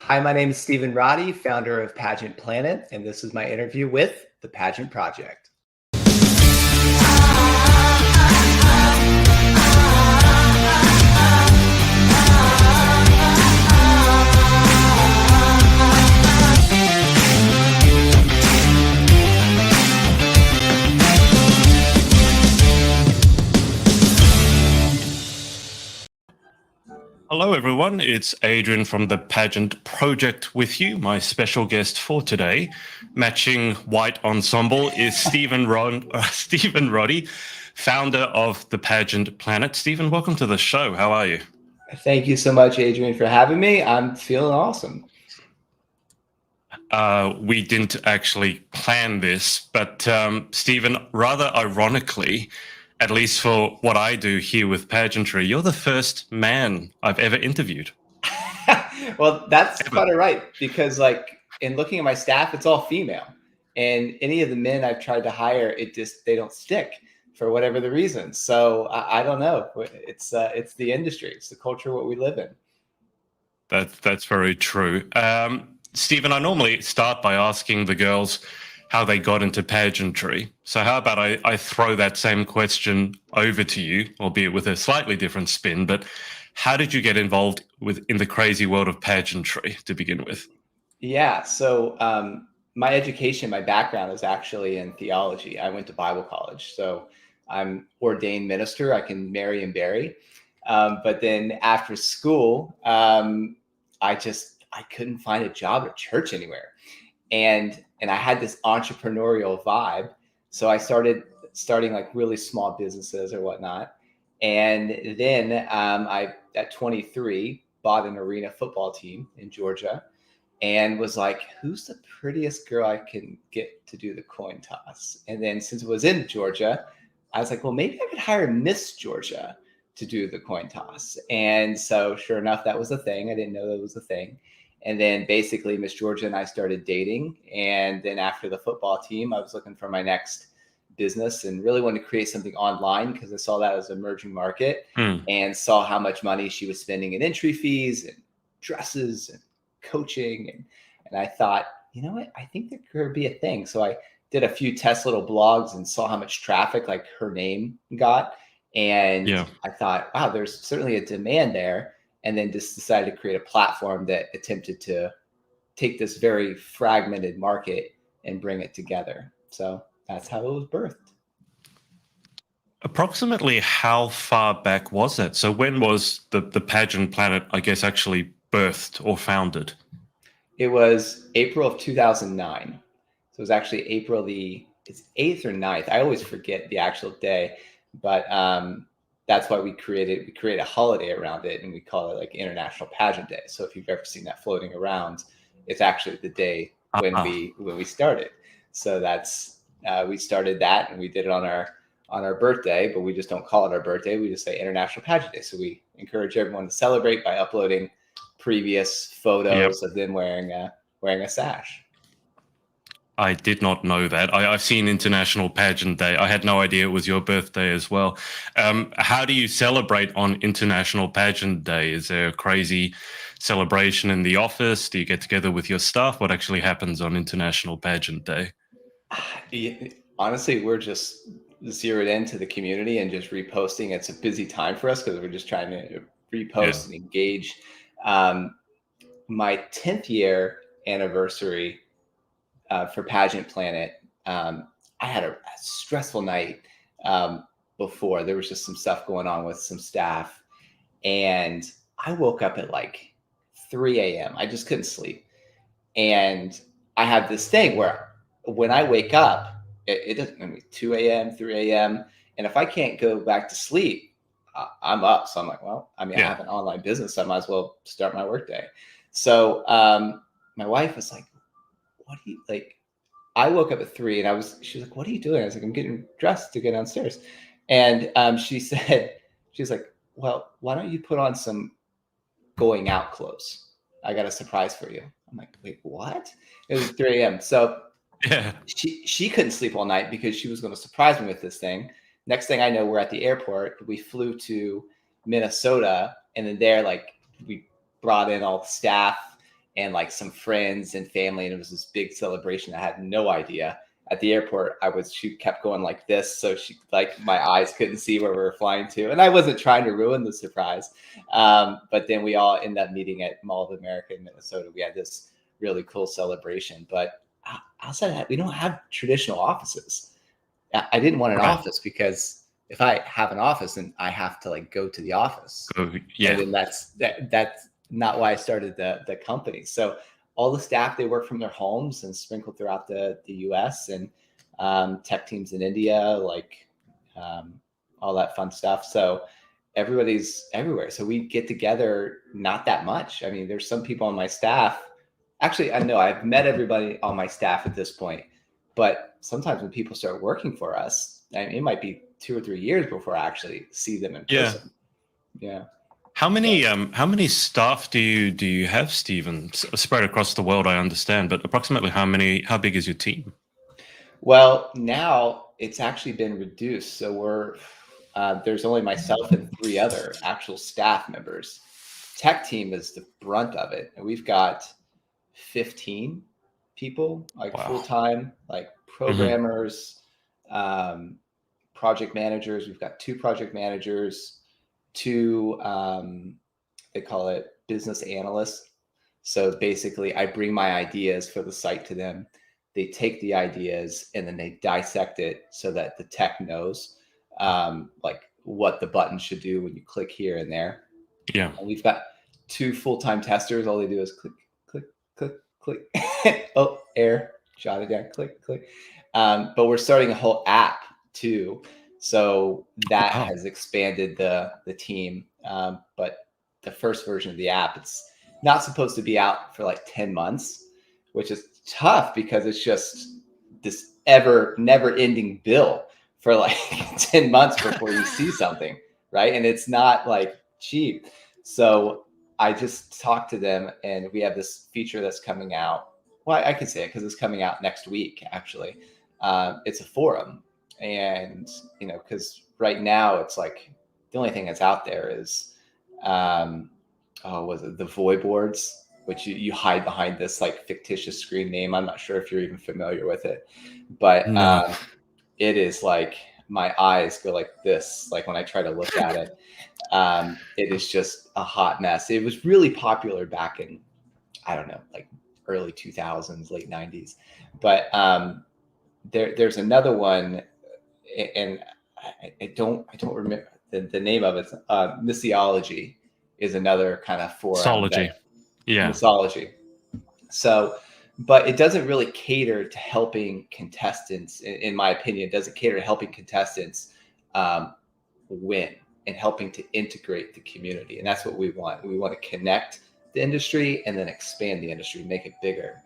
Hi, my name is Stephen Roddy, founder of Pageant Planet, and this is my interview with the Pageant Project. Hello, everyone. It's Adrian from the Pageant Project with you. My special guest for today, matching white ensemble, is Stephen Roddy, founder of the Pageant Planet. Stephen, welcome to the show. How are you? Thank you so much, Adrian, for having me. I'm feeling awesome. We didn't actually plan this, but Stephen, rather ironically, at least for what I do here with pageantry, you're the first man I've ever interviewed. Well, that's quite all right, because in looking at my staff, it's all female, and any of the men I've tried to hire, they don't stick for whatever the reason. So I don't know. It's the industry. It's the culture, what we live in. That's very true. Stephen, I normally start by asking the girls how they got into pageantry. So how about I throw that same question over to you, albeit with a slightly different spin, but how did you get involved in the crazy world of pageantry to begin with? Yeah, so my education, my background is actually in theology. I went to Bible college, so I'm ordained minister. I can marry and bury. But then after school, I couldn't find a job at church anywhere. And I had this entrepreneurial vibe. So I starting like really small businesses or whatnot. And then I, at 23, bought an arena football team in Georgia and was like, who's the prettiest girl I can get to do the coin toss? And then since it was in Georgia, I was like, well, maybe I could hire Miss Georgia to do the coin toss. And so sure enough, that was a thing. I didn't know that was a thing. And then basically Miss Georgia and I started dating. And then after the football team, I was looking for my next business and really wanted to create something online because I saw that as an emerging market and saw how much money she was spending in entry fees and dresses and coaching. And I thought, you know what, I think there could be a thing. So I did a few test little blogs and saw how much traffic like her name got. And I thought, wow, there's certainly a demand there. And then just decided to create a platform that attempted to take this very fragmented market and bring it together. So that's how it was birthed. Approximately how far back was that? So when was the Pageant Planet, I guess, actually birthed or founded? It was April of 2009. So it was actually it's 8th or 9th. I always forget the actual day, but that's why we create a holiday around it, and we call it like International Pageant Day. So if you've ever seen that floating around, it's actually the day when we started. So that's we started that, and we did it on our birthday, but we just don't call it our birthday. We just say International Pageant Day. So we encourage everyone to celebrate by uploading previous photos of them wearing a sash. I did not know that. I've seen International Pageant Day. I had no idea it was your birthday as well. How do you celebrate on International Pageant Day? Is there a crazy celebration in the office? Do you get together with your staff? What actually happens on International Pageant Day? Honestly, we're just zeroed into the community and just reposting. It's a busy time for us because we're just trying to repost and engage. My 10th year anniversary for Pageant Planet, I had a stressful night before. There was just some stuff going on with some staff, and I woke up at like 3 a.m. I just couldn't sleep. And I have this thing where when I wake up, it doesn't, 2 a.m., 3 a.m. And if I can't go back to sleep, I'm up. So I'm like, well, I have an online business. So I might as well start my workday. So my wife was like, what do you like? I woke up at 3 and she was like, what are you doing? I was like, I'm getting dressed to go downstairs. And she was like, well, why don't you put on some going out clothes? I got a surprise for you. I'm like, wait, what? It was 3 a.m. So she couldn't sleep all night because she was going to surprise me with this thing. Next thing I know, we're at the airport. We flew to Minnesota, and then there, like, we brought in all the staff, and like some friends and family. And it was this big celebration. I had no idea. At the airport, she kept going like this. So my eyes couldn't see where we were flying to. And I wasn't trying to ruin the surprise. But then we all ended up meeting at Mall of America in Minnesota. We had this really cool celebration. But outside of that, we don't have traditional offices. I didn't want an office because if I have an office, then I have to like go to the office. Yeah. And then that's not why I started the company. So all the staff, they work from their homes and sprinkled throughout the US, and tech teams in India, like all that fun stuff. So everybody's everywhere. So we get together not that much. I mean, there's some people on my staff. Actually, I know I've met everybody on my staff at this point, but sometimes when people start working for us, I mean, it might be 2 or 3 years before I actually see them in person. Yeah. How many staff do you have, Stephen? Spread across the world, I understand, but approximately how big is your team? Well, now it's actually been reduced. So there's only myself and 3 other actual staff members. Tech team is the brunt of it. And we've got 15 people, like full-time, like programmers, project managers. We've got 2 project managers, 2 they call it business analysts. So basically I bring my ideas for the site to them. They take the ideas and then they dissect it so that the tech knows like what the button should do when you click here and there. Yeah. And we've got 2 full-time testers. All they do is click, click, click, click. Oh, error, jot it down, click, click. But we're starting a whole app too. So that has expanded the team. But the first version of the app, it's not supposed to be out for like 10 months, which is tough because it's just this never ending bill for like 10 months before you see something, right? And it's not like cheap. So I just talked to them and we have this feature that's coming out. Well, I can say it because it's coming out next week, actually. It's a forum. And, because right now it's like the only thing that's out there is, was it the Void boards, which you hide behind this like fictitious screen name. I'm not sure if you're even familiar with it, but it is like my eyes go like this, like when I try to look at it. It is just a hot mess. It was really popular back in, I don't know, like early 2000s, late 90s. But there's another one, and I don't remember the name of it. Missiology is another kind of forum. Missology. So, but it doesn't really cater to helping contestants, in my opinion. It doesn't cater to helping contestants win and helping to integrate the community. And that's what we want. We want to connect the industry and then expand the industry, make it bigger.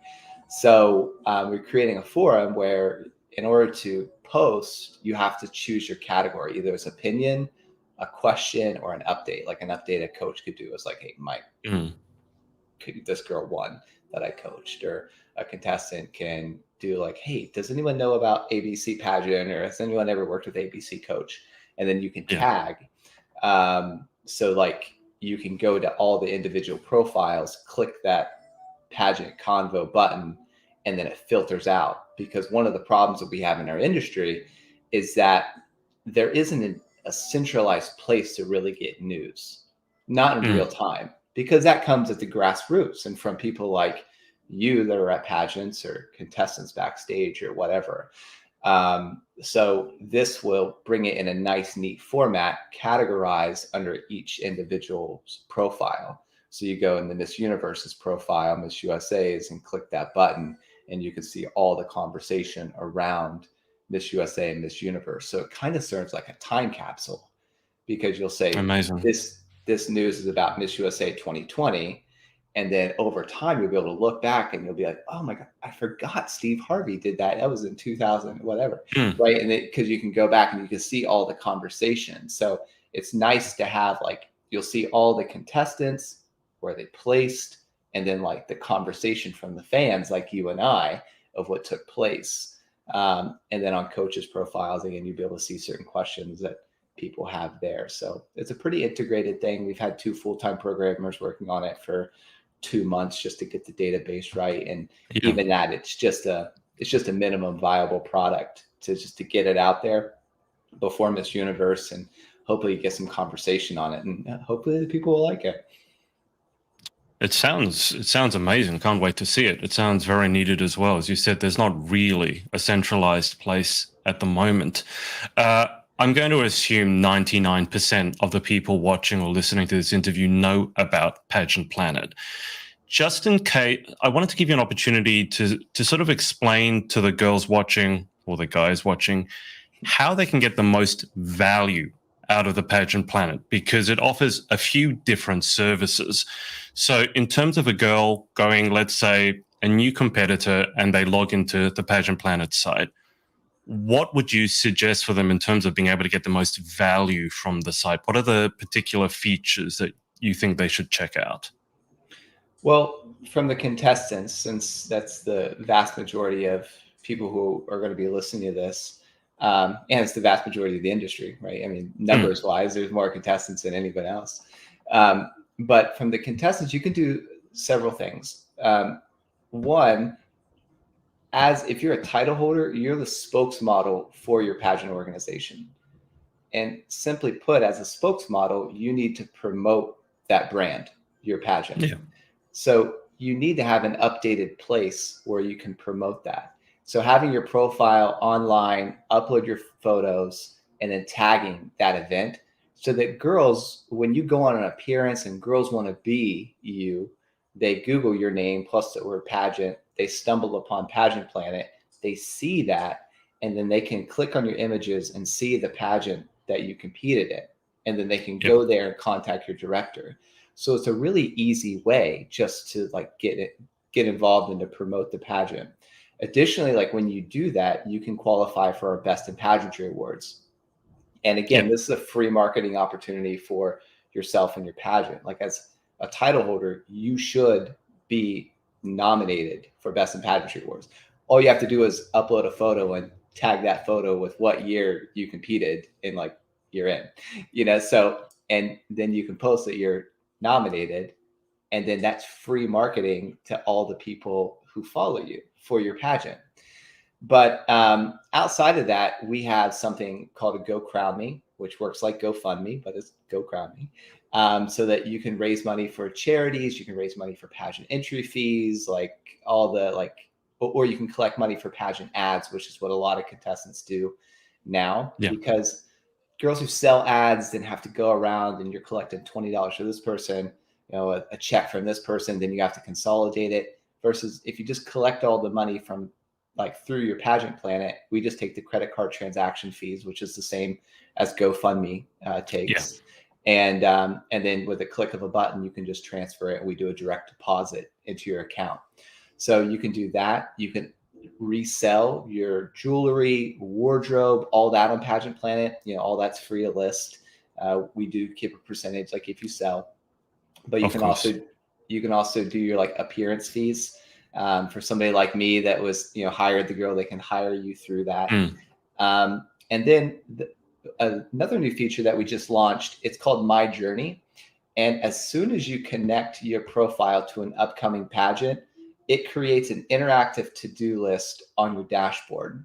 So we're creating a forum where in order to post, you have to choose your category. Either it's opinion, a question, or an update. Like an update a coach could do is like, hey, Mike, this girl won that I coached. Or a contestant can do like, hey, does anyone know about ABC Pageant? Or has anyone ever worked with ABC Coach? And then you can tag. So like you can go to all the individual profiles, click that pageant convo button, and then it filters out. Because one of the problems that we have in our industry is that there isn't a centralized place to really get news, not in real time, because that comes at the grassroots and from people like you that are at pageants or contestants backstage or whatever. So this will bring it in a nice, neat format, categorized under each individual's profile. So you go in the Miss Universe's profile, Miss USA's, and click that button, and you can see all the conversation around Miss USA and Miss Universe. So it kind of serves like a time capsule, because you'll say, amazing, this news is about Miss USA 2020. And then over time, you'll be able to look back and you'll be like, oh my God, I forgot Steve Harvey did that. That was in 2000, whatever. Right. And because you can go back and you can see all the conversations. So it's nice to have, like, you'll see all the contestants, where they placed, and then like the conversation from the fans like you and I of what took place. And then on coaches' profiles, again, you'll be able to see certain questions that people have there. So it's a pretty integrated thing. We've had 2 full-time programmers working on it for 2 months just to get the database right. And Yeah. even that, it's just a minimum viable product to get it out there before Miss Universe, and hopefully get some conversation on it, and hopefully the people will like it. It sounds amazing. Can't wait to see it. It sounds very needed as well. As you said, there's not really a centralized place at the moment. I'm going to assume 99% of the people watching or listening to this interview know about Pageant Planet. Just in case, I wanted to give you an opportunity to sort of explain to the girls watching or the guys watching how they can get the most value out of the Pageant Planet, because it offers a few different services. So in terms of a girl going, let's say, a new competitor, and they log into the Pageant Planet site, what would you suggest for them in terms of being able to get the most value from the site? What are the particular features that you think they should check out? Well, from the contestants, since that's the vast majority of people who are going to be listening to this, and it's the vast majority of the industry, right? I mean, numbers wise, there's more contestants than anybody else. But from the contestants, you can do several things. One, as if you're a title holder, you're the spokesmodel for your pageant organization. And simply put, as a spokesmodel, you need to promote that brand, your pageant. Yeah. So you need to have an updated place where you can promote that. So having your profile online, upload your photos, and then tagging that event, so that girls, when you go on an appearance and girls want to be you, they Google your name plus the word pageant, they stumble upon Pageant Planet, they see that, and then they can click on your images and see the pageant that you competed in. And then they can go there and contact your director. So it's a really easy way just to like get involved and to promote the pageant. Additionally, like when you do that, you can qualify for our Best in Pageantry Awards. And again, this is a free marketing opportunity for yourself and your pageant. Like as a title holder, you should be nominated for Best in Pageantry Awards. All you have to do is upload a photo and tag that photo with what year you competed in, like you're in, so, and then you can post that you're nominated, and then that's free marketing to all the people who follow you for your pageant. But outside of that, we have something called a Go Crown Me, which works like GoFundMe, but it's Go Crown Me, so that you can raise money for charities, you can raise money for pageant entry fees, like all the or you can collect money for pageant ads, which is what a lot of contestants do now, because girls who sell ads then have to go around and you're collecting $20 for this person, a check from this person, then you have to consolidate it. Versus if you just collect all the money from through your Pageant Planet, we just take the credit card transaction fees, which is the same as GoFundMe takes. And then with a click of a button, you can just transfer it, and we do a direct deposit into your account. So you can do that. You can resell your jewelry, wardrobe, all that on Pageant Planet. All that's free to list. We do keep a percentage, like if you sell, but you can also do your appearance fees. For somebody like me that was, hired the girl, they can hire you through that. And then another new feature that we just launched, it's called My Journey. And as soon as you connect your profile to an upcoming pageant, it creates an interactive to-do list on your dashboard.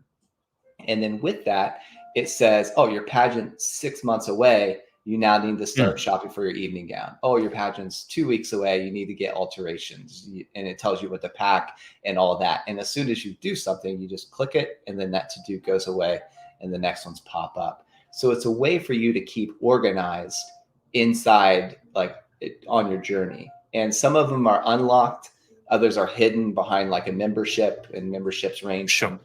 And then with that, it says, oh, your pageant's 6 months away. You now need to start shopping for your evening gown. Oh, your pageant's 2 weeks away. You need to get alterations. And it tells you what to pack and all that. And as soon as you do something, you just click it, and then that to-do goes away and the next ones pop up. So it's a way for you to keep organized inside, on your journey. And some of them are unlocked. Others are hidden behind a membership, and memberships range from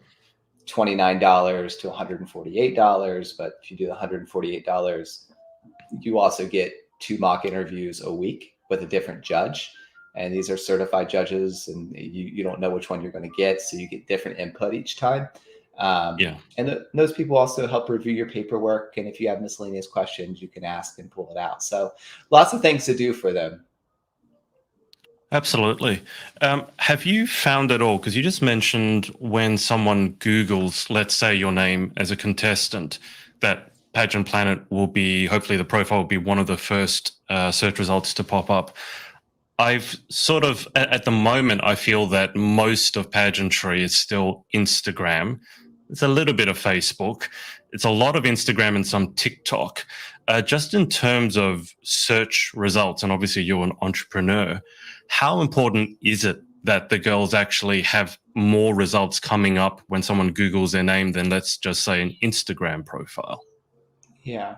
$29 to $148. But if you do the $148, you also get 2 mock interviews a week with a different judge. And these are certified judges, and you don't know which one you're going to get. So you get different input each time. And those people also help review your paperwork. And if you have miscellaneous questions, you can ask and pull it out. So lots of things to do for them. Absolutely. Have you found at all, because you just mentioned when someone Googles, let's say, your name as a contestant, that Pageant Planet will be, hopefully the profile will be one of the first search results to pop up. I've sort of, at the moment, I feel that most of pageantry is still Instagram. It's a little bit of Facebook. It's a lot of Instagram and some TikTok. Just in terms of search results, and obviously you're an entrepreneur, how important is it that the girls actually have more results coming up when someone Googles their name than, let's just say, an Instagram profile? Yeah.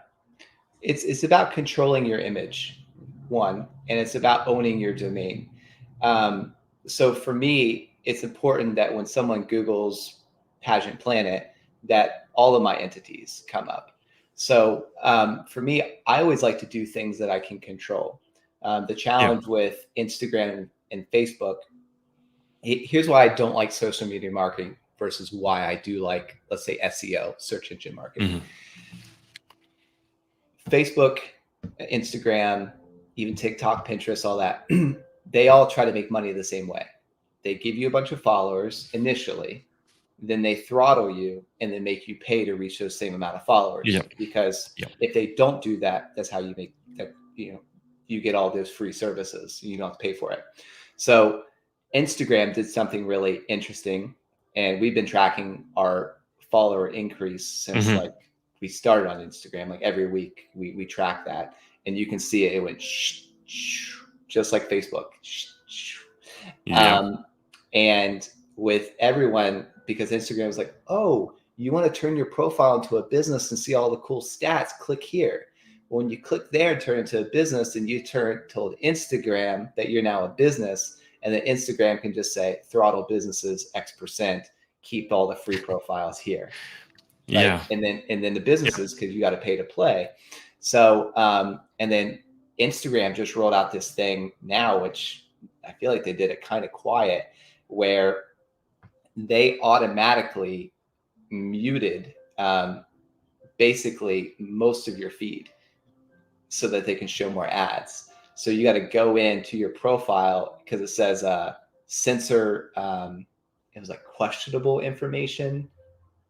It's about controlling your image, one, and it's about owning your domain. So for me, it's important that when someone Googles Pageant Planet, that all of my entities come up. So for me, I always like to do things that I can control. The challenge with Instagram and Facebook, here's why I don't like social media marketing versus why I do like, let's say, SEO, search engine marketing. Mm-hmm. Facebook, Instagram, even TikTok, Pinterest, all that, they all try to make money the same way. They give you a bunch of followers initially, then they throttle you and then make you pay to reach those same amount of followers. Because if they don't do that, that's how you make that, you get all those free services. You don't have to pay for it. So Instagram did something really interesting, and we've been tracking our follower increase since like we started on Instagram. Like every week we track that, and you can see it went just like Facebook. And with everyone, because Instagram was like, oh, you want to turn your profile into a business and see all the cool stats, click here. When you click there and turn into a business, and you told Instagram that you're now a business, and then Instagram can just say throttle businesses X%, keep all the free profiles here. Right? Yeah. And then the businesses, because you got to pay to play. So and then Instagram just rolled out this thing now, which I feel like they did it kind of quiet, where they automatically muted basically most of your feed so that they can show more ads. So you got to go into your profile, because it says censor, it was like questionable information,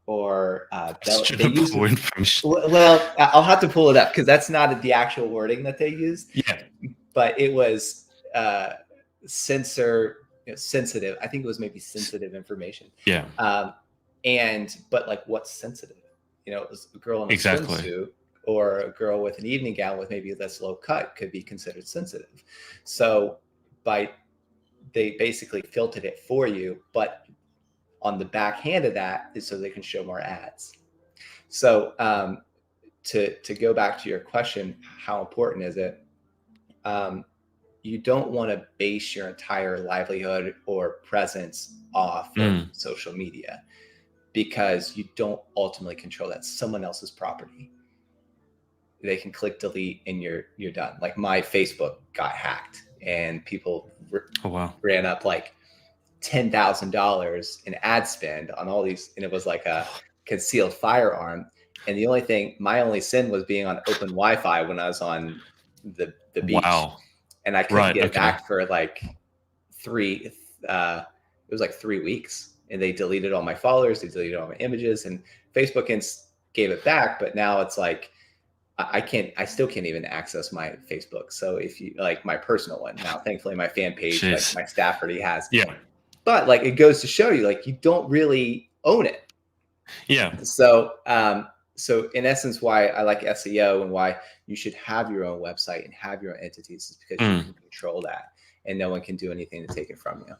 or questionable information. Well, I'll have to pull it up because that's not the actual wording that they used. Yeah. But it was censor, sensitive. I think it was maybe sensitive information. Yeah. But like, what's sensitive? It was a girl in a swimsuit, or a girl with an evening gown with maybe less low cut could be considered sensitive. So they basically filtered it for you, but on the back hand of that is so they can show more ads. So to go back to your question, how important is it? You don't want to base your entire livelihood or presence off of social media, because you don't ultimately control that. Someone else's property. They can click delete and you're done. Like my Facebook got hacked, and people ran up like $10,000 in ad spend on all these, and it was like a concealed firearm. And my only sin was being on open Wi-Fi when I was on the beach. Wow. And I couldn't get it back for like it was like 3 weeks, and they deleted all my followers, they deleted all my images, and Facebook gave it back. But now it's like, I still can't even access my Facebook. So if you like my personal one now, thankfully my fan page, like my staff already has. Yeah. But like, it goes to show you, like, you don't really own it. Yeah. So, so in essence, why I like SEO and why you should have your own website and have your own entities is because you can control that, and no one can do anything to take it from you.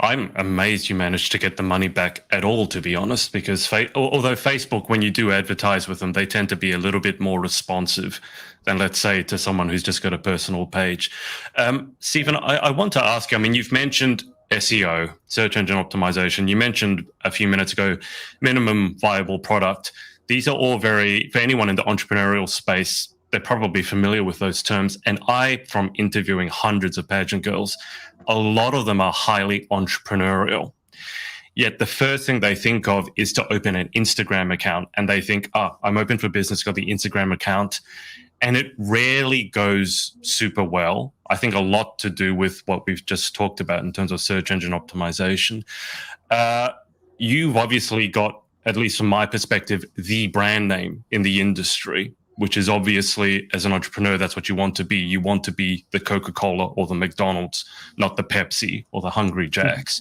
I'm amazed you managed to get the money back at all, to be honest, because although Facebook, when you do advertise with them, they tend to be a little bit more responsive than, let's say, to someone who's just got a personal page. Stephen, I want to ask you, I mean, you've mentioned SEO, search engine optimization. You mentioned a few minutes ago, minimum viable product. These are all for anyone in the entrepreneurial space, they're probably familiar with those terms. And from interviewing hundreds of pageant girls, a lot of them are highly entrepreneurial. Yet the first thing they think of is to open an Instagram account, and they think, I'm open for business, got the Instagram account. And it rarely goes super well. I think a lot to do with what we've just talked about in terms of search engine optimization. You've obviously got, at least from my perspective, the brand name in the industry. which is obviously, as an entrepreneur, that's what you want to be. You want to be the Coca-Cola or the McDonald's, not the Pepsi or the Hungry Jacks.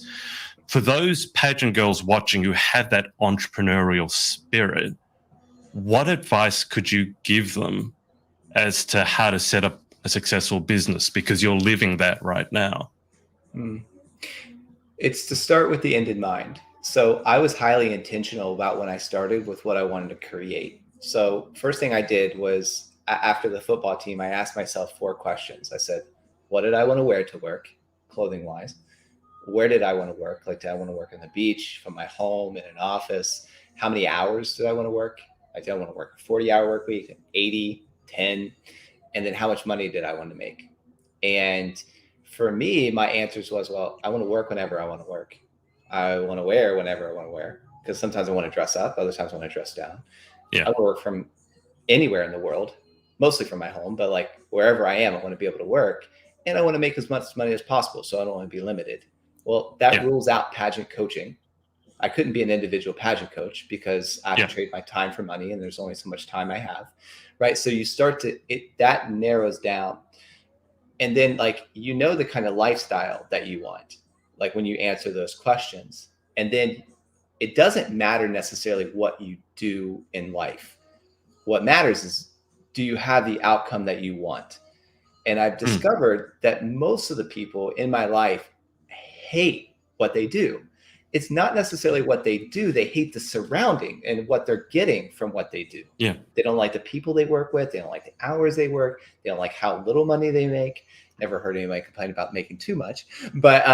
For those pageant girls watching who have that entrepreneurial spirit, what advice could you give them as to how to set up a successful business? Because you're living that right now. It's to start with the end in mind. So I was highly intentional about when I started with what I wanted to create. So first thing I did was, after the football team, I asked myself 4 questions. I said, what did I want to wear to work, clothing wise? Where did I want to work? Like, did I want to work on the beach, from my home, in an office? How many hours did I want to work? Like, did I want to work a 40-hour work week, 80, 10? And then how much money did I want to make? And for me, my answers was, well, I want to work whenever I want to work. I want to wear whenever I want to wear, because sometimes I want to dress up, other times I want to dress down. Yeah. I want to work from anywhere in the world, mostly from my home, but like wherever I am, I want to be able to work, and I want to make as much money as possible. So I don't want to be limited. Well, that rules out pageant coaching. I couldn't be an individual pageant coach because I have to trade my time for money, and there's only so much time I have. Right. So you start to, that narrows down. And then, like, you know, the kind of lifestyle that you want, like when you answer those questions. And then it doesn't matter necessarily what you do in life. What matters is, do you have the outcome that you want? And I've discovered that most of the people in my life hate what they do. It's not necessarily what they do. They hate the surrounding and what they're getting from what they do. Yeah. They don't like the people they work with. They don't like the hours they work. They don't like how little money they make. Never heard anybody complain about making too much. But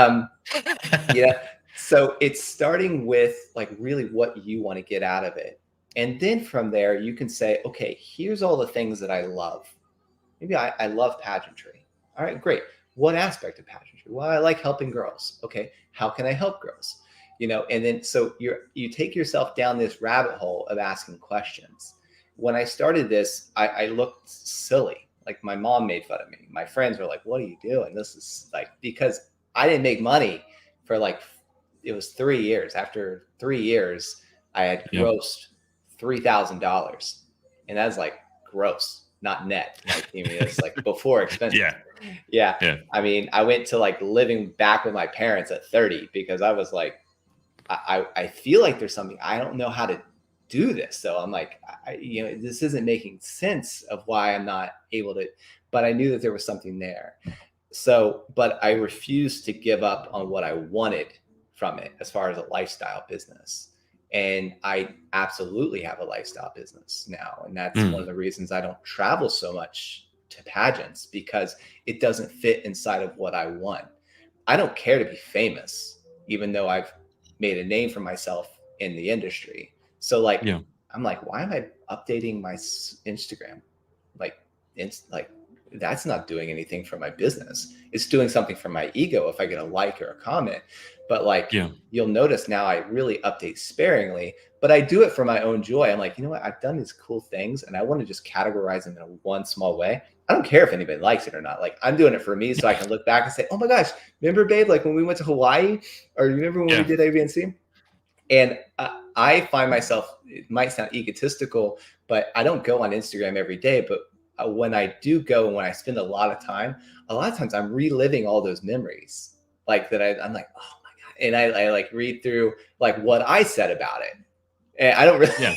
so it's starting with like really what you want to get out of it. And then from there, you can say, okay, here's all the things that I love. Maybe I love pageantry. All right, great. What aspect of pageantry? Well, I like helping girls. Okay, how can I help girls? You know, and then so you take yourself down this rabbit hole of asking questions. When I started this, I looked silly. Like, my mom made fun of me. My friends were like, what are you doing? This is like, because I didn't make money for like, it was 3 years. After 3 years, I had grossed $3,000. And that's like gross, not net. Like, I mean, it's like before expenses. Yeah. I mean, I went to like living back with my parents at 30 because I was like, I feel like there's something, I don't know how to do this. So I'm like, this isn't making sense of why I'm not able to, but I knew that there was something there. So, but I refused to give up on what I wanted from it as far as a lifestyle business. And I absolutely have a lifestyle business now. And that's one of the reasons I don't travel so much to pageants, because it doesn't fit inside of what I want. I don't care to be famous, even though I've made a name for myself in the industry. So like, I'm like, why am I updating my Instagram? Like, that's not doing anything for my business. It's doing something for my ego if I get a like or a comment. But like, you'll notice now I really update sparingly, but I do it for my own joy. I'm like, you know what? I've done these cool things and I want to just categorize them in one small way. I don't care if anybody likes it or not. Like, I'm doing it for me so I can look back and say, oh my gosh, remember, babe, like when we went to Hawaii, or remember when we did A, B, and C? And I find myself, it might sound egotistical, but I don't go on Instagram every day. But when I do go, and when I spend a lot of times I'm reliving all those memories, like that I'm like, oh my God. And I like read through like what I said about it. And I don't really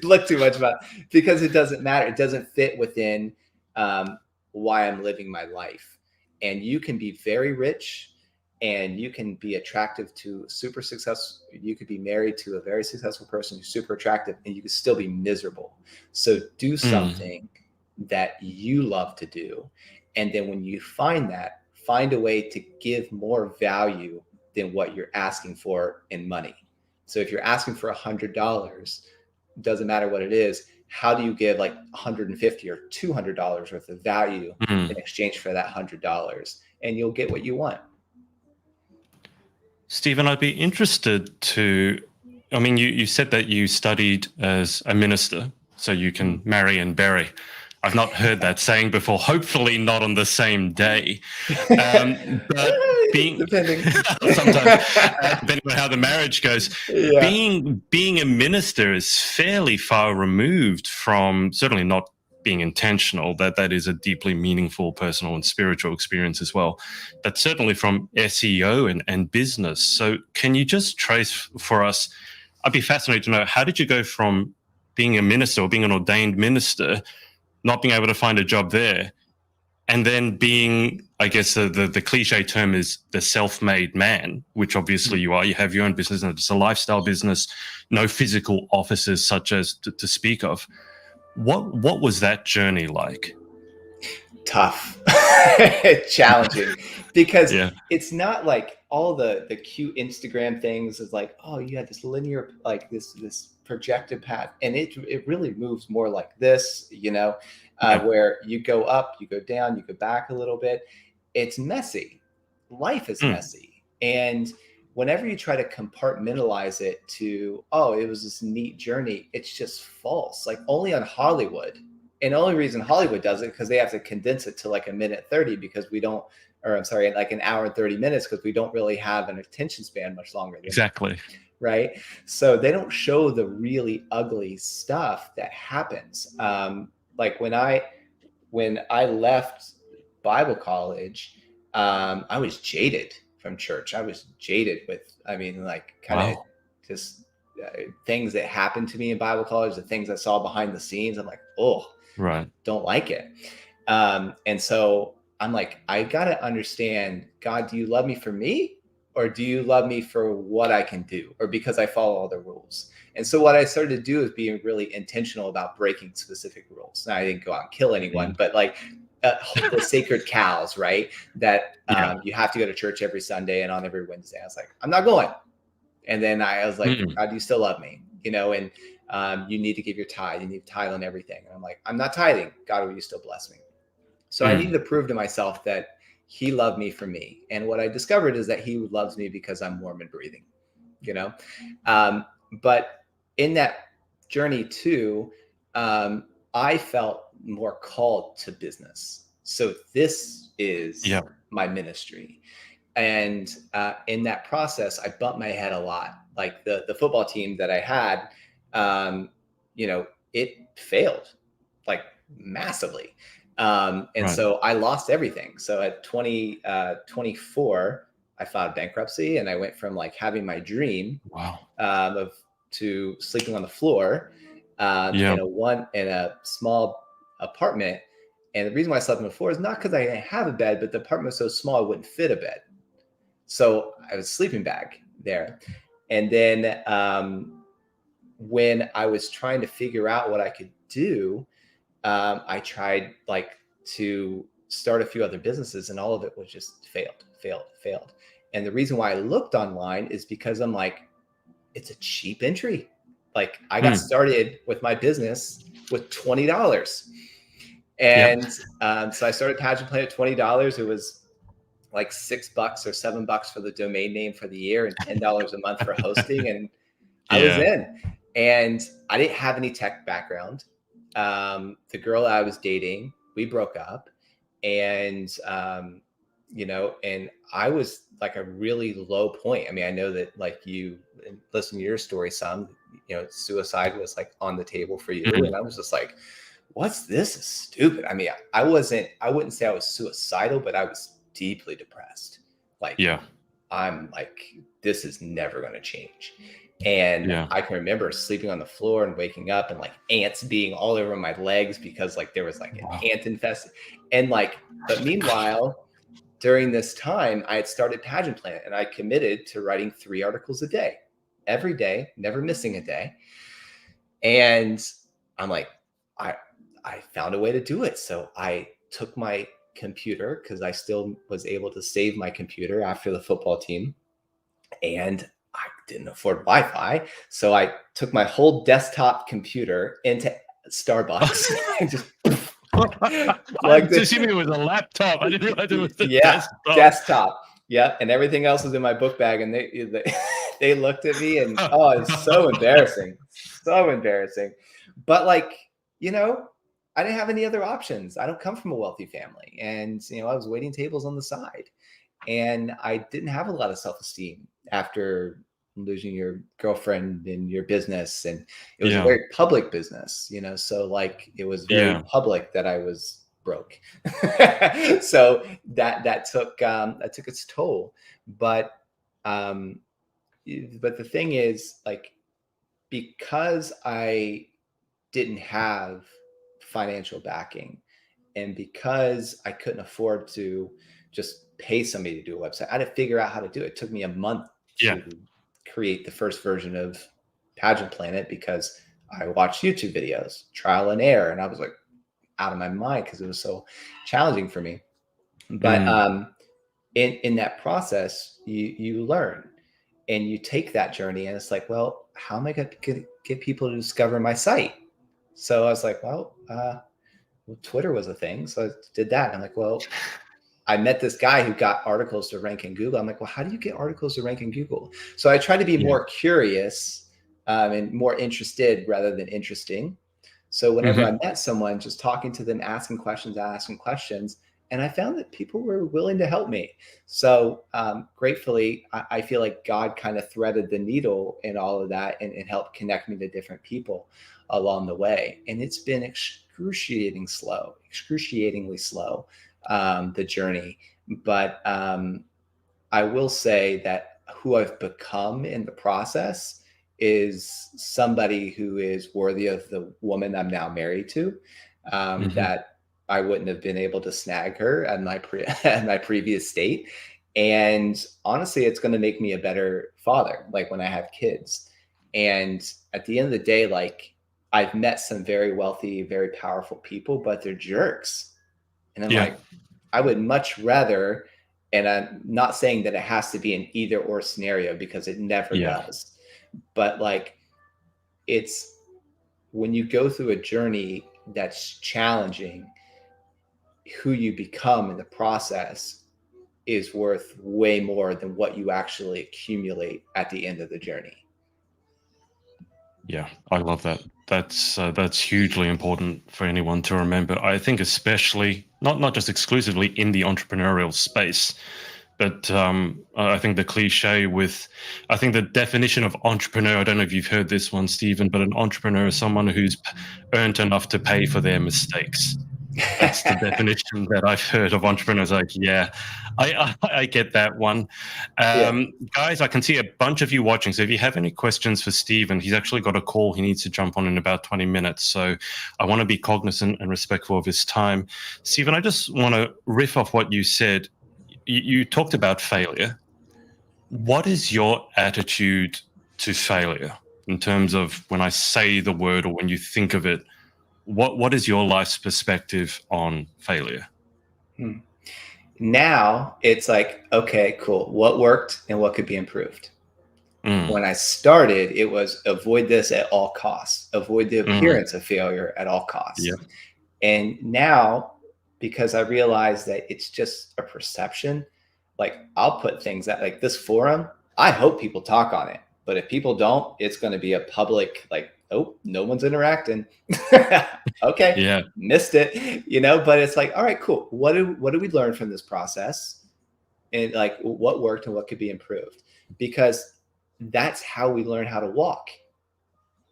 look too much about it because it doesn't matter. It doesn't fit within why I'm living my life. And you can be very rich, and you can be attractive to super successful. You could be married to a very successful person who's super attractive, and you could still be miserable. So do something that you love to do. And then when you find that, find a way to give more value than what you're asking for in money. So if you're asking for $100, doesn't matter what it is, how do you give like $150 or $200 worth of value in exchange for that $100? And you'll get what you want. Stephen, I'd be interested to, I mean, you said that you studied as a minister, so you can marry and bury. I've not heard that saying before, hopefully not on the same day. But depending. Sometimes, depending on how the marriage goes, being a minister is fairly far removed from, certainly not being intentional, that is a deeply meaningful personal and spiritual experience as well. That's certainly from SEO and business. So can you just trace for us, I'd be fascinated to know, how did you go from being a minister or being an ordained minister, not being able to find a job there, and then being, I guess the cliche term is the self-made man, which obviously you are. You have your own business, and it's a lifestyle business, no physical offices such as to speak of. What was that journey like? Tough, challenging, because Yeah. it's not like all the cute Instagram things is like, oh, you had this linear, like this projected path, and it really moves more like this, where you go up, you go down, you go back a little bit. It's messy. Life is messy, and whenever you try to compartmentalize it to, oh, it was this neat journey, it's just false. Like only on Hollywood. And the only reason Hollywood does it because they have to condense it to like 1:30 because we don't, or I'm sorry, like an hour and 30 minutes because we don't really have an attention span much longer than Exactly. that, right? So they don't show the really ugly stuff that happens. Like when I left Bible college, I was jaded from church. I was jaded with, kind of just things that happened to me in Bible college, the things I saw behind the scenes. I'm like, oh, right, don't like it. And so I'm like, I got to understand, God, do you love me for me? Or do you love me for what I can do? Or because I follow all the rules? And so what I started to do is being really intentional about breaking specific rules. Now, I didn't go out and kill anyone, but like the sacred cows, right? That you have to go to church every Sunday and on every Wednesday. I was like, I'm not going. And then I was like, God, do you still love me? And you need to give your tithe. You need to tithe on everything. And I'm like, I'm not tithing. God, will you still bless me? So I needed to prove to myself that he loved me for me. And what I discovered is that he loves me because I'm warm and breathing, But in that journey too, I felt more called to business. So this is my ministry. And in that process, I bumped my head a lot. Like the football team that I had, it failed like massively. So I lost everything. So at 24, I filed bankruptcy, and I went from like having my dream to sleeping on the floor in a small apartment. And the reason why I slept on the floor is not because I didn't have a bed, but the apartment was so small, it wouldn't fit a bed. So I was sleeping bag there. And then when I was trying to figure out what I could do, I tried to start a few other businesses, and all of it was just failed. And the reason why I looked online is because I'm like, it's a cheap entry. Like I got started with my business with $20. And so I started Pageant Planet $20. It was like $6 or $7 for the domain name for the year and $10 a month for hosting. And I was in, and I didn't have any tech background. The girl I was dating, we broke up, and, and I was like a really low point. I mean, I know that like you listen to your story, some, suicide was like on the table for you. And I was just like, what's this? Is stupid. I mean, I wouldn't say I was suicidal, but I was deeply depressed. Like, I'm like, this is never going to change. And I can remember sleeping on the floor and waking up and like ants being all over my legs because like there was like an ant infested. And like, but meanwhile, during this time, I had started Pageant Planet, and I committed to writing 3 articles a day, every day, never missing a day. And I'm like, I found a way to do it. So I took my computer, because I still was able to save my computer after the football team, and I didn't afford Wi-Fi. So I took my whole desktop computer into Starbucks and just I was assuming it was a laptop. I didn't realize it was the desktop. Yeah, and everything else was in my book bag, and they looked at me, and oh, it's so embarrassing, But like, I didn't have any other options. I don't come from a wealthy family, and I was waiting tables on the side, and I didn't have a lot of self-esteem after losing your girlfriend and your business. And it was a Yeah. very public business, so like it was very Yeah. public that I was broke. So that took its toll. But the thing is, like, because I didn't have financial backing, and because I couldn't afford to just pay somebody to do a website, I had to figure out how to do it. It took me a month Yeah. to create the first version of Pageant Planet, because I watched YouTube videos, trial and error, and I was like out of my mind because it was so challenging for me. But in that process, you learn, and you take that journey, and it's like, well, how am I going to get people to discover my site? So I was like, well, Twitter was a thing. So I did that. And I'm like, well, I met this guy who got articles to rank in Google. I'm like, well, how do you get articles to rank in Google? So I try to be more curious and more interested rather than interesting. So whenever I met someone, just talking to them, asking questions, and I found that people were willing to help me. So gratefully, I feel like God kind of threaded the needle in all of that, and helped connect me to different people along the way. And it's been excruciatingly slow, the journey. But I will say that who I've become in the process is somebody who is worthy of the woman I'm now married to, that I wouldn't have been able to snag her at my at my previous state. And honestly, it's going to make me a better father, like when I have kids. And at the end of the day, like, I've met some very wealthy, very powerful people, but they're jerks. And I'm like, I would much rather, and I'm not saying that it has to be an either or scenario, because it never does. But like, it's when you go through a journey that's challenging, who you become in the process is worth way more than what you actually accumulate at the end of the journey. Yeah, I love that. That's hugely important for anyone to remember. I think, especially not just exclusively in the entrepreneurial space, but I think the cliche I think the definition of entrepreneur, I don't know if you've heard this one, Stephen, but an entrepreneur is someone who's earned enough to pay for their mistakes. That's the definition that I've heard of entrepreneurs. Like, yeah, I get that one. Guys, I can see a bunch of you watching. So if you have any questions for Stephen, he's actually got a call he needs to jump on in about 20 minutes. So I want to be cognizant and respectful of his time. Stephen, I just want to riff off what you said. You talked about failure. What is your attitude to failure in terms of when I say the word, or when you think of it? What is your life's perspective on failure? Now it's like, okay, cool. What worked and what could be improved? When I started, it was avoid this at all costs, avoid the appearance of failure at all costs. And now, because I realize that it's just a perception, like, I'll put things that, like, this forum, I hope people talk on it. But if people don't, it's going to be a public, like, oh, no one's interacting. Okay, missed it, but it's like, all right, cool. What do we learn from this process? And like, what worked and what could be improved? Because that's how we learn how to walk.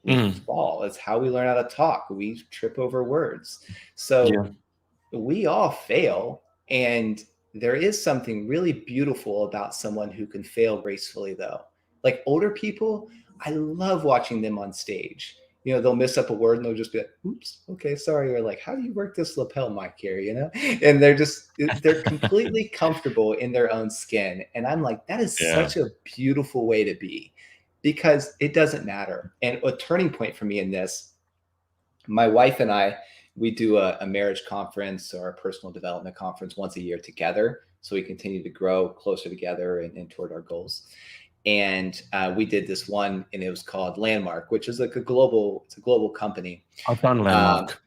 We fall. It's how we learn how to talk. We trip over words. So we all fail. And there is something really beautiful about someone who can fail gracefully, though. Like, older people, I love watching them on stage. They'll miss up a word and they'll just be like, oops, okay, sorry. Or like, how do you work this lapel mic here, And they're completely comfortable in their own skin. And I'm like, that is such a beautiful way to be, because it doesn't matter. And a turning point for me in this, my wife and I, we do a marriage conference or a personal development conference once a year together. So we continue to grow closer together and toward our goals. And we did this one, and it was called Landmark, which is like it's a global company. I've done Landmark.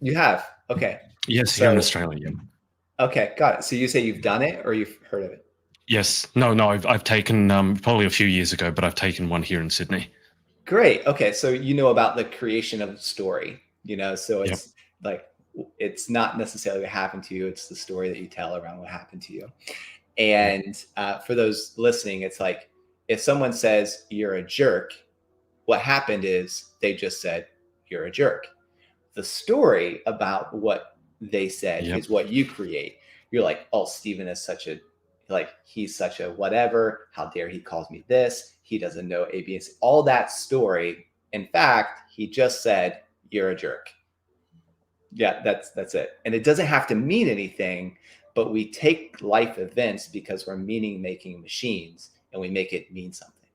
You have? Okay. Yes, here in Australia. Okay, got it. So you say you've done it, or you've heard of it? Yes. No, I've taken, probably a few years ago, but I've taken one here in Sydney. Great. Okay, so you know about the creation of the story, so it's like, it's not necessarily what happened to you, it's the story that you tell around what happened to you. And for those listening, it's like, if someone says you're a jerk, what happened is they just said you're a jerk. The story about what they said Yep. is what you create. You're like, oh, Stephen is such a, like, he's such a whatever. How dare he calls me this? He doesn't know ABS. All that story. In fact, he just said, you're a jerk. Yeah, that's it. And it doesn't have to mean anything, but we take life events because we're meaning making machines and we make it mean something.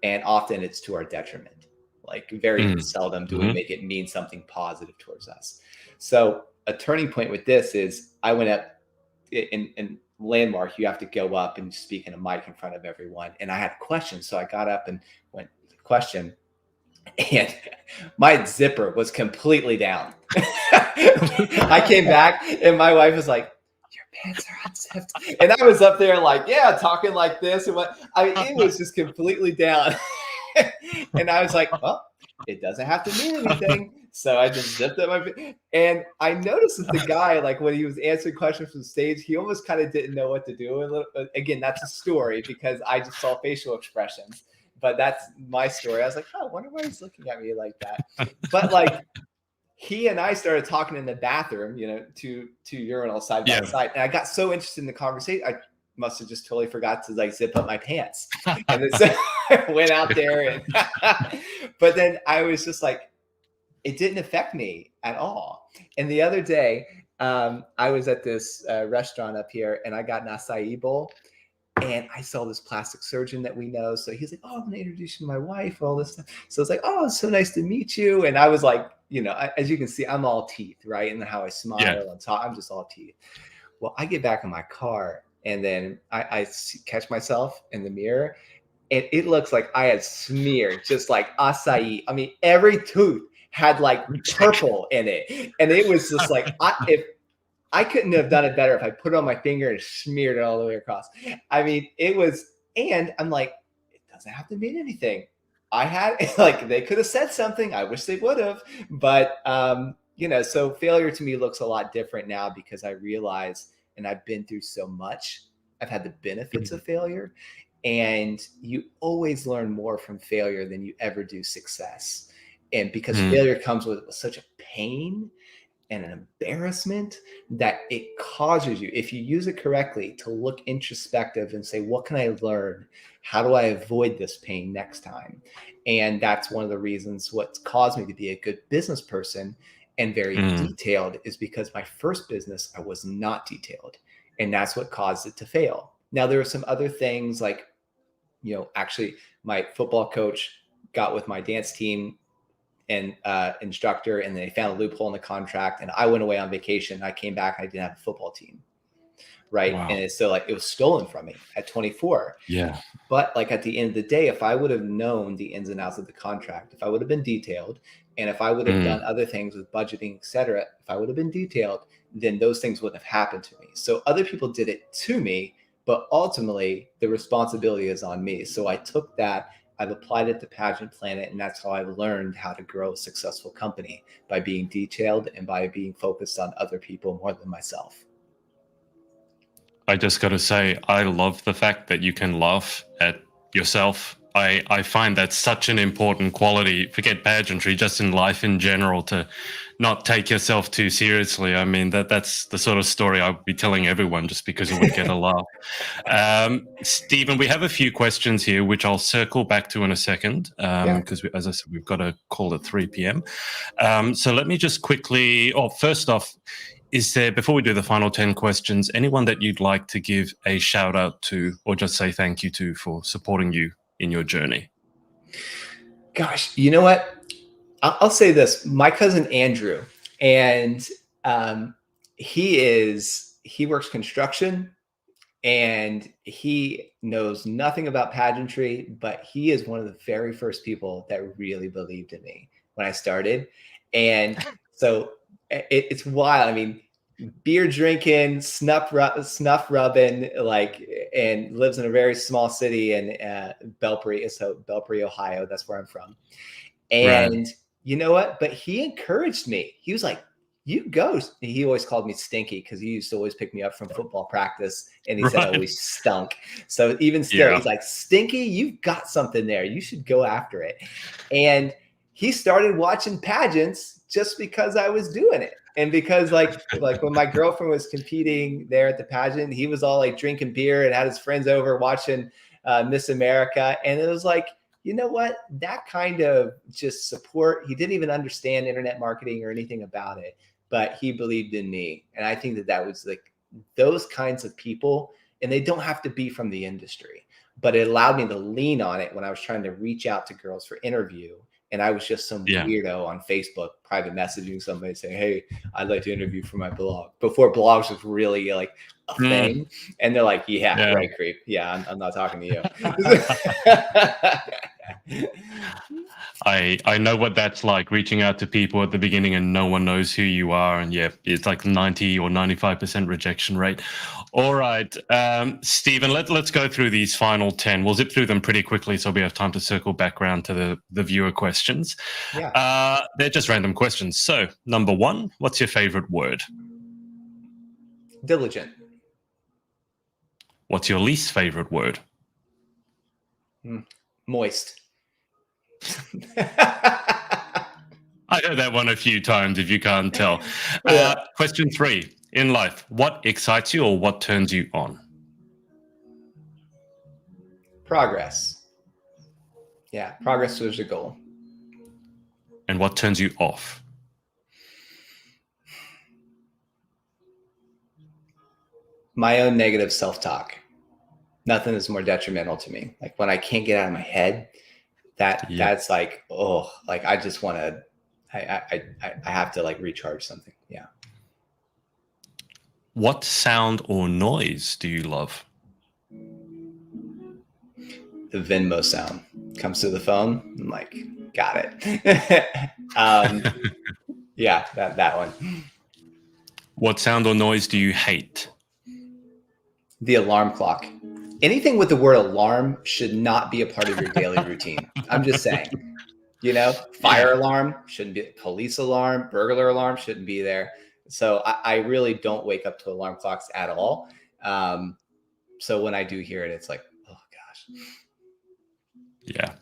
And often it's to our detriment. Like very seldom do we make it mean something positive towards us. So a turning point with this is I went up in Landmark, you have to go up and speak in a mic in front of everyone. And I had questions. So I got up and went, question. And my zipper was completely down. I came back and my wife was like, your pants are unzipped. And I was up there like, yeah, talking like this. And what I mean, it was just completely down. And I was like, well, it doesn't have to mean anything. So I just zipped up my, and I noticed that the guy, like when he was answering questions from the stage, he almost kind of didn't know what to do. Again, that's a story because I just saw facial expressions. But that's my story. I was like, oh, I wonder why he's looking at me like that. But like he and I started talking in the bathroom, you know, two urinals side by side. And I got so interested in the conversation, I must have just totally forgot to like zip up my pants. And then so I went out there and but then I was just like, it didn't affect me at all. And the other day, I was at this restaurant up here and I got an acai bowl. And I saw this plastic surgeon that we know. So he's like, oh, I'm going to introduce you to my wife, all this stuff. So it's like, oh, it's so nice to meet you. And I was like, you know, as you can see, I'm all teeth, right? And how I smile and talk, I'm just all teeth. Well, I get back in my car and then I catch myself in the mirror and it looks like I had smeared just like acai. I mean, every tooth had like purple in it. And it was just like, if I couldn't have done it better if I put it on my finger and smeared it all the way across. I mean, it was, and I'm like, it doesn't have to mean anything. I had, like, they could have said something. I wish they would have. But, you know, so failure to me looks a lot different now because I realize, and I've been through so much, I've had the benefits of failure. And you always learn more from failure than you ever do success. And because failure comes with such a pain and an embarrassment that it causes you, if you use it correctly, to look introspective and say, what can I learn? How do I avoid this pain next time? And that's one of the reasons what's caused me to be a good business person and very detailed is because my first business, I was not detailed. And that's what caused it to fail. Now, there are some other things like, you know, actually my football coach got with my dance team and instructor, and they found a loophole in the contract. And I went away on vacation. I came back. I didn't have a football team, right? Wow. And it's still like it was stolen from me at 24. Yeah. But like at the end of the day, if I would have known the ins and outs of the contract, if I would have been detailed, and if I would have done other things with budgeting, et cetera, if I would have been detailed, then those things wouldn't have happened to me. So other people did it to me, but ultimately the responsibility is on me. So I took that. I've applied it to Pageant Planet, and that's how I've learned how to grow a successful company, by being detailed and by being focused on other people more than myself. I just got to say, I love the fact that you can laugh at yourself. I find that such an important quality, forget pageantry, just in life in general, to not take yourself too seriously. I mean, that's the sort of story I would be telling everyone just because it would get a laugh. Stephen, we have a few questions here, which I'll circle back to in a second, because as I said, we've got a call at 3 p.m. So let me just quickly, first off, is there, before we do the final 10 questions, anyone that you'd like to give a shout out to or just say thank you to for supporting you in your journey? Gosh, you know what? I'll say this. My cousin Andrew, and he works construction, and he knows nothing about pageantry, but he is one of the very first people that really believed in me when I started. And so it's wild. I mean, beer drinking, snuff rubbing, like, and lives in a very small city in Belpre, Ohio. That's where I'm from. And you know what? But he encouraged me. He was like, you go. He always called me Stinky because he used to always pick me up from football practice, and he said I Right. always stunk. So even still, Yeah. he's like, Stinky, you've got something there. You should go after it. And he started watching pageants just because I was doing it. And because like when my girlfriend was competing there at the pageant, he was all like drinking beer and had his friends over watching Miss America. And it was like, you know what? That kind of just support. He didn't even understand internet marketing or anything about it, but he believed in me. And I think that that was like those kinds of people, and they don't have to be from the industry, but it allowed me to lean on it when I was trying to reach out to girls for interview. And I was just some Yeah. weirdo on Facebook, private messaging somebody saying, hey, I'd like to interview for my blog, before blogs was really like a thing. And they're like, yeah, right, creep. Yeah, I'm not talking to you. I know what that's like, reaching out to people at the beginning and no one knows who you are. And yeah, it's like 90 or 95% rejection rate. All right, Stephen, let's go through these final 10. We'll zip through them pretty quickly so we have time to circle back around to the viewer questions. Yeah. They're just random questions. So number 1, what's your favorite word? Diligent. What's your least favorite word? Moist. I heard that one a few times, if you can't tell. Question 3. In life, what excites you or what turns you on? Progress. Yeah, progress was the goal. And what turns you off? My own negative self-talk. Nothing is more detrimental to me. Like when I can't get out of my head, that's like, oh, like I just want to, I have to like recharge something. Yeah. What sound or noise do you love? The Venmo sound comes through the phone. I'm like, got it. Yeah, that one. What sound or noise do you hate? The alarm clock. Anything with the word alarm should not be a part of your daily routine. I'm just saying, you know, fire alarm shouldn't be, police alarm, burglar alarm shouldn't be there. So I really don't wake up to alarm clocks at all. So when I do hear it, it's like, oh gosh. Yeah.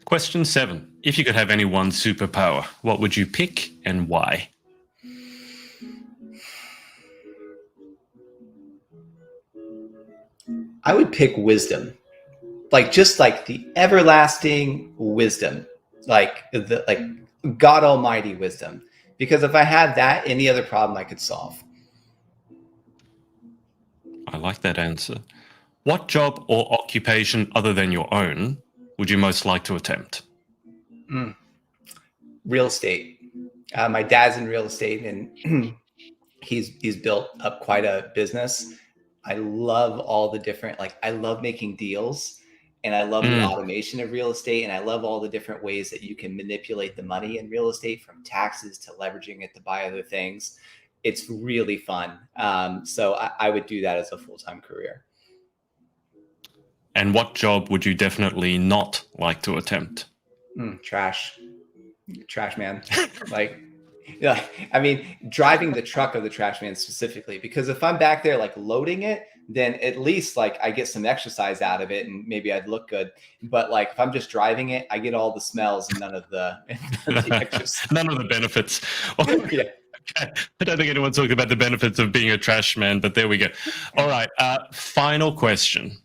Question 7. If you could have any one superpower, what would you pick and why? I would pick wisdom, like just like the everlasting wisdom, like God Almighty wisdom. Because if I had that, any other problem I could solve. I like that answer. What job or occupation other than your own would you most like to attempt? Real estate. My dad's in real estate, and he's built up quite a business. I love all the different, like I love making deals, and I love the automation of real estate, and I love all the different ways that you can manipulate the money in real estate, from taxes to leveraging it to buy other things. It's really fun. So I would do that as a full-time career. And what job would you definitely not like to attempt? Trash man. Like, yeah, I mean, driving the truck of the trash man specifically, because if I'm back there like loading it, then at least like I get some exercise out of it and maybe I'd look good. But like if I'm just driving it, I get all the smells and none of the exercise. None of the benefits. Yeah. I don't think anyone's talking about the benefits of being a trash man, but there we go. All right. Final question.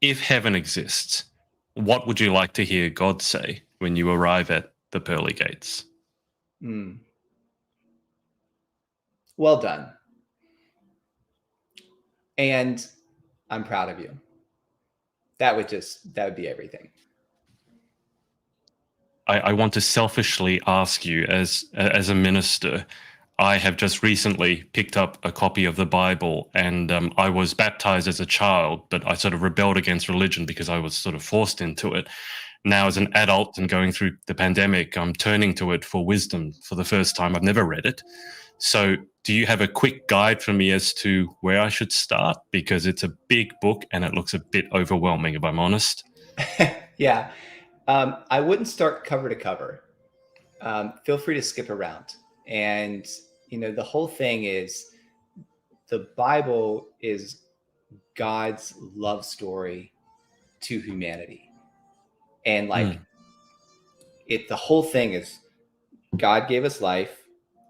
If heaven exists, what would you like to hear God say when you arrive at the pearly gates? Well done. And I'm proud of you. That would be everything. I want to selfishly ask you, as a minister, I have just recently picked up a copy of the Bible, and I was baptized as a child, but I sort of rebelled against religion because I was sort of forced into it. Now, as an adult and going through the pandemic, I'm turning to it for wisdom for the first time. I've never read it. So do you have a quick guide for me as to where I should start? Because it's a big book and it looks a bit overwhelming, if I'm honest. Yeah. I wouldn't start cover to cover. Feel free to skip around. And the whole thing is the Bible is God's love story to humanity. And like the whole thing is God gave us life,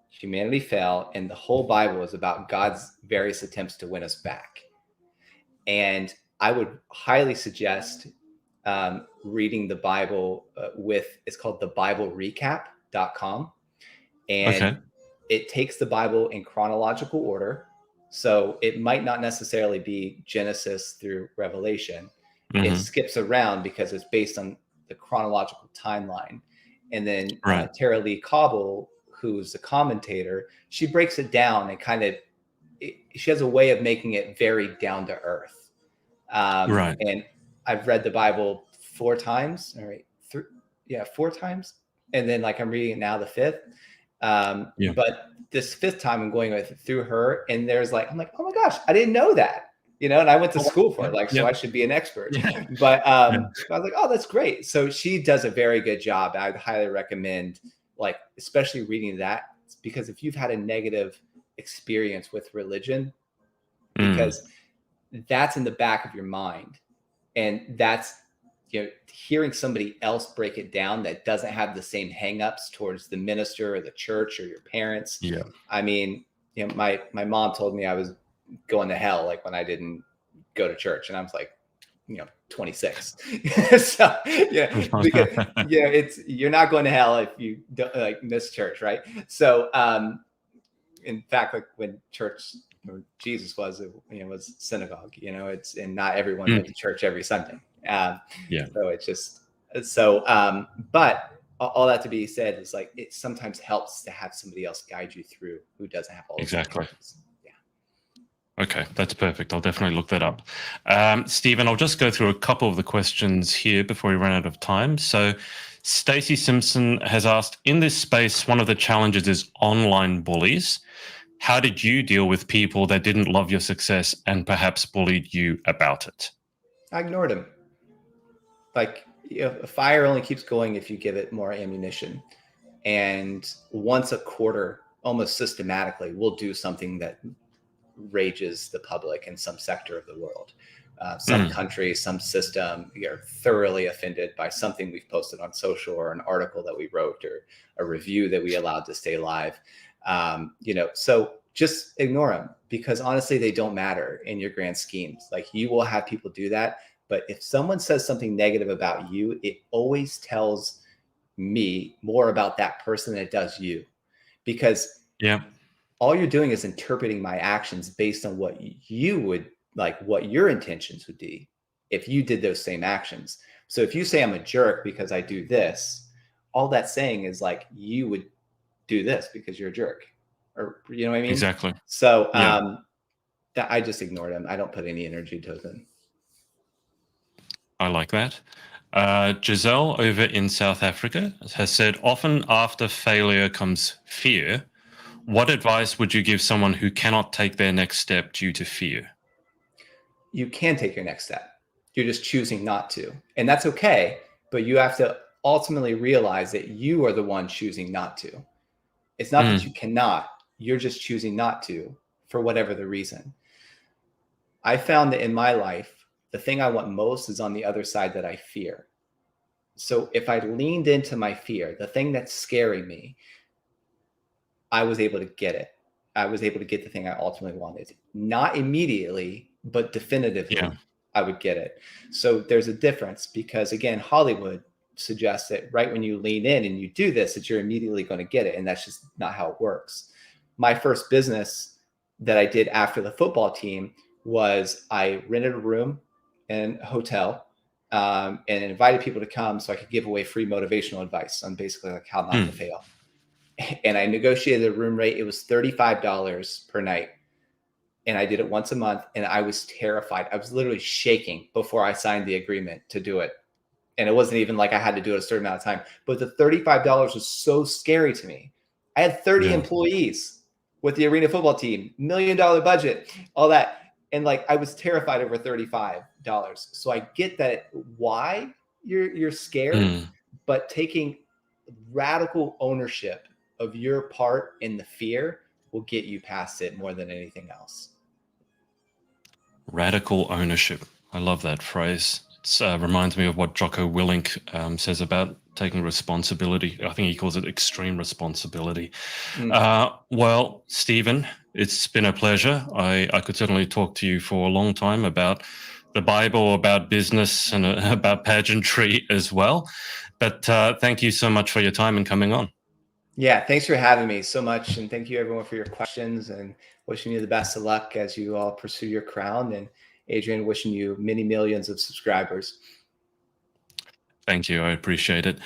humanity fell, and the whole Bible is about God's various attempts to win us back. And I would highly suggest reading the Bible it's called thebiblerecap.com. And it takes the Bible in chronological order. So it might not necessarily be Genesis through Revelation. It skips around because it's based on the chronological timeline. And then Tara Lee Cobble, who's the commentator, she breaks it down and she has a way of making it very down to earth. And I've read the Bible 4 times. All right. 4 times. And then like I'm reading it now the 5th. But this 5th time I'm going through her, and there's like, I'm like, oh my gosh, I didn't know that, and I went to school for it, so I should be an expert. But I was like, oh, that's great. So she does a very good job. I'd highly recommend, like, especially reading that, because if you've had a negative experience with religion, because that's in the back of your mind, and that's hearing somebody else break it down that doesn't have the same hangups towards the minister or the church or your parents. I mean, my mom told me I was going to hell like when I didn't go to church, and I was like 26. So because you're not going to hell if you don't like miss church, right? So in fact, like when church or Jesus was, it was synagogue, it's, and not everyone went to church every Sunday. So it's just but all that to be said is like it sometimes helps to have somebody else guide you through who doesn't have all the questions. Okay, that's perfect. I'll definitely look that up. Stephen, I'll just go through a couple of the questions here before we run out of time. So Stacey Simpson has asked, in this space, one of the challenges is online bullies. How did you deal with people that didn't love your success and perhaps bullied you about it? I ignored him. Like, a fire only keeps going if you give it more ammunition. And once a quarter, almost systematically, we'll do something that rages the public in some sector of the world. Some country, some system, you're thoroughly offended by something we've posted on social, or an article that we wrote, or a review that we allowed to stay live. So just ignore them, because honestly, they don't matter in your grand schemes. Like, you will have people do that. But if someone says something negative about you, it always tells me more about that person than it does you, because all you're doing is interpreting my actions based on what you would like, what your intentions would be if you did those same actions. So if you say I'm a jerk because I do this, all that's saying is like, you would do this because you're a jerk, or you know what I mean? Exactly. So I just ignored him. I don't put any energy to him. I like that. Giselle over in South Africa has said, often after failure comes fear. What advice would you give someone who cannot take their next step due to fear? You can take your next step. You're just choosing not to. And that's okay. But you have to ultimately realize that you are the one choosing not to. It's not that you cannot. You're just choosing not to for whatever the reason. I found that in my life, the thing I want most is on the other side that I fear. So if I leaned into my fear, the thing that's scaring me, I was able to get it. I was able to get the thing I ultimately wanted. Not immediately, but definitively, I would get it. So there's a difference, because again, Hollywood suggests that right when you lean in and you do this, that you're immediately going to get it. And that's just not how it works. My first business that I did after the football team was I rented a room in a hotel and invited people to come so I could give away free motivational advice on basically like how not to fail. And I negotiated a room rate. It was $35 per night. And I did it once a month, and I was terrified. I was literally shaking before I signed the agreement to do it. And it wasn't even like I had to do it a certain amount of time, but the $35 was so scary to me. I had 30 employees with the arena football team, $1 million budget, all that. And like, I was terrified over $35. So I get that why you're scared, but taking radical ownership of your part in the fear, will get you past it more than anything else. Radical ownership. I love that phrase. It reminds me of what Jocko Willink says about taking responsibility. I think he calls it extreme responsibility. Well, Stephen, it's been a pleasure. I could certainly talk to you for a long time about the Bible, about business, and about pageantry as well. But thank you so much for your time and coming on. Yeah, thanks for having me so much. And thank you everyone for your questions, and wishing you the best of luck as you all pursue your crown. And Adrian, wishing you many millions of subscribers. Thank you. I appreciate it.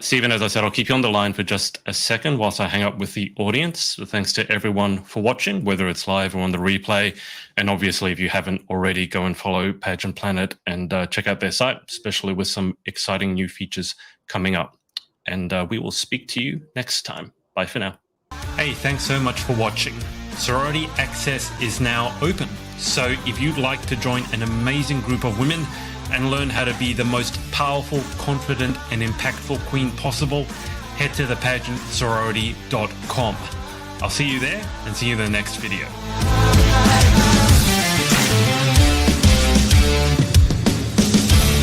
Stephen, as I said, I'll keep you on the line for just a second whilst I hang up with the audience. So thanks to everyone for watching, whether it's live or on the replay. And obviously, if you haven't already, go and follow Pageant Planet and check out their site, especially with some exciting new features coming up. And we will speak to you next time. Bye for now. Hey, thanks so much for watching. Sorority Access is now open. So if you'd like to join an amazing group of women and learn how to be the most powerful, confident, and impactful queen possible, head to thepageantsorority.com. I'll see you there and see you in the next video.